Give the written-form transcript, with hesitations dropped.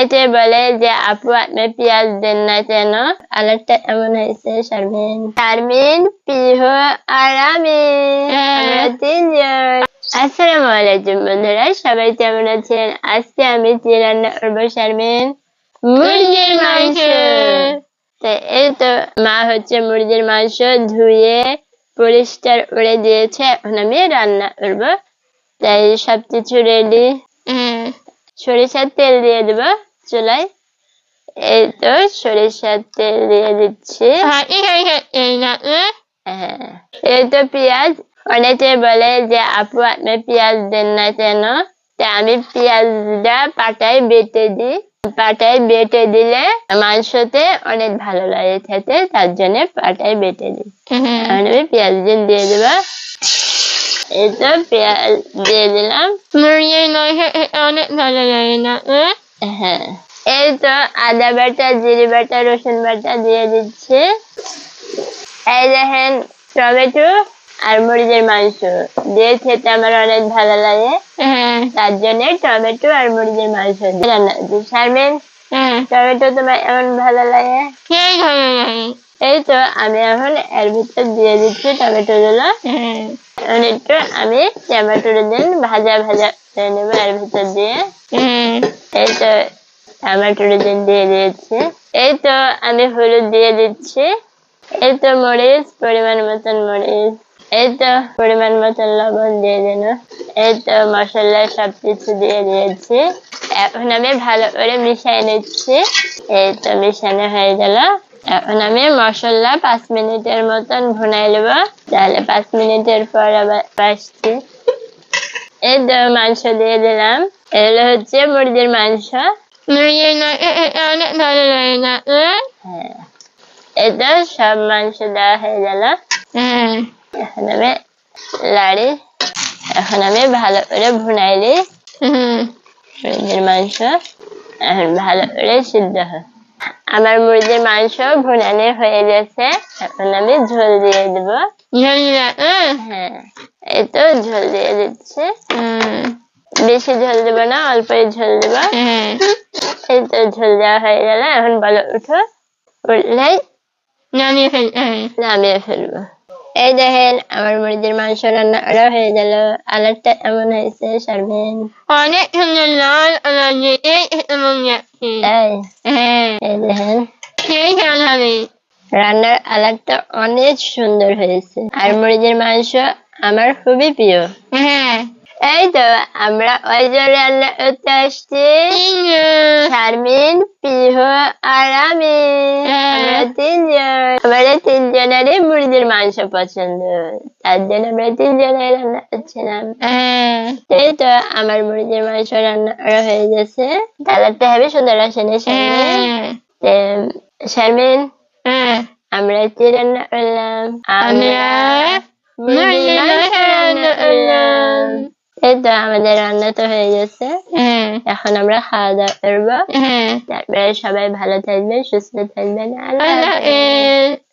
এতে বলে যে আপু আপনি পেঁয়াজ দেন না কেন? আলাদা এমন হয়েছে শারমিন, পিহ আর আমি, আমরা তিনজন। আসসালামু আলাইকুম বন্ধুরা, সবাই কেমন আছেন? আজকে আমি কি রান্না করবো শারমিন? মুরগির মাংস। তো এই তো মা হচ্ছে মুরগির মাংস ধুয়ে পরিষ্কার করে দিয়েছে, এখন আমি রান্না করবো। তাই সবকিছু রেডি। সরিষার তেল দিয়ে দেবো চুলায়। এই তো সরিষার তেল দিয়ে দিচ্ছি। এই তো পেঁয়াজ। অনেকে বলে যে আপু আপনি পেঁয়াজ দেন না কেন? তা আমি পেঁয়াজটা পাটায় বেটে দিই। পাটায় বেটে দিলে মাংসতে অনেক ভালো লাগে খেতে, তার জন্য পাটায় বেটে দিই। আমি পেঁয়াজ দিয়ে দেবো। এই তো পেঁয়াজ দিয়ে দিলাম। মুরগির মাংস অনেক ভালো লাগে না? হ্যাঁ। এই তো আদা বাটা, জিরে বাটা, রসুন বাটা দিয়ে দিচ্ছি। এই দেখেন টমেটো আর মুরগির মাংস দিয়ে খেতে আমার অনেক ভালো লাগে, তার জন্য টমেটো আর মুরগির মাংস রান্না দিই। শারমিন, টমেটো তোমার এমন ভালো লাগে? এই তো আমি এখন এর ভিতর দিয়ে দিচ্ছি টমেটো গুলো। একটু আমি টমেটো দিন ভাজা ভাজা করে নেবো এর ভিতর দিয়ে। এই তো টমেটো দিন দিয়ে দিয়েছি। এই তো আমি হলুদ দিয়ে দিচ্ছি। এই তো মরিচ, পরিমাণ মতন মরিচ। এই তো পরিমাণ মতন লবণ দিয়ে দিন। এই তো মশলা সবকিছু দিয়ে দিয়েছি। এখন আমি ভালো করে মিশিয়ে নিচ্ছি। এই তো মিশানো হয়ে গেল। এখন আমি মশলা 5 মিনিটের মতন ভুনাই নেব, তাহলে 5 মিনিটের পর আবার আসছি। এই তো মাংস দিয়ে দিলাম। এগুলো হচ্ছে মুরগির মাংস। মুরগির মাংস অনেক ভালো লাগে না? হ্যাঁ। এই তো সব মাংস দেওয়া হয়ে গেল। এখন আমি লাড়ি। এখন আমি ভালো করে ভুনাই দিই মুরগির মাংস। এখন ভালো করে সিদ্ধ হয়। আমার মুরগির মাংস ভুনানো হয়ে গেছে, এখন আমি ঝোল দিয়ে দেবো। হ্যাঁ, এই তো ঝোল দিয়ে দিচ্ছি। বেশি ঝোল দেবো না, অল্পই ঝোল দেবো। এই তো ঝোল দেওয়া হয়ে গেল। এখন বলো উঠো, উঠলেই নামিয়ে ফেলবো। এই দেখেন আমার মুরগির মাংস রান্না করা হয়ে গেল। আলাদা এমন হয়েছে শারমিন? অনেক সুন্দর লাল এই দেখেন রান্নার আলাদা অনেক সুন্দর হয়েছে। আর মুরগির মাংস আমার খুবই প্রিয়। এই তো আমরা ওইজন রান্না করতে আসছি, শারমিন, পিহ আর আমি, আমরা তিনজন। আমাদের তিনজনেরই মুরগির মাংস পছন্দ, তার জন্য আমরা তিনজনের রান্না করছিলাম। এই তো আমার মুরগির মাংস রান্না করা হয়ে গেছে। কালারটা হবে সুন্দর আসেনি শারমিন? আমরা কি রান্না করলাম? আমরা মুরগির মাংস রান্না করলাম। এই তো আমাদের রান্না তো হয়ে গেছে, এখন আমরা খাওয়া দাওয়া করবো। তারপরে সবাই ভালো থাকবেন, সুস্থ থাকবেন। আল্লাহ হাফেজ।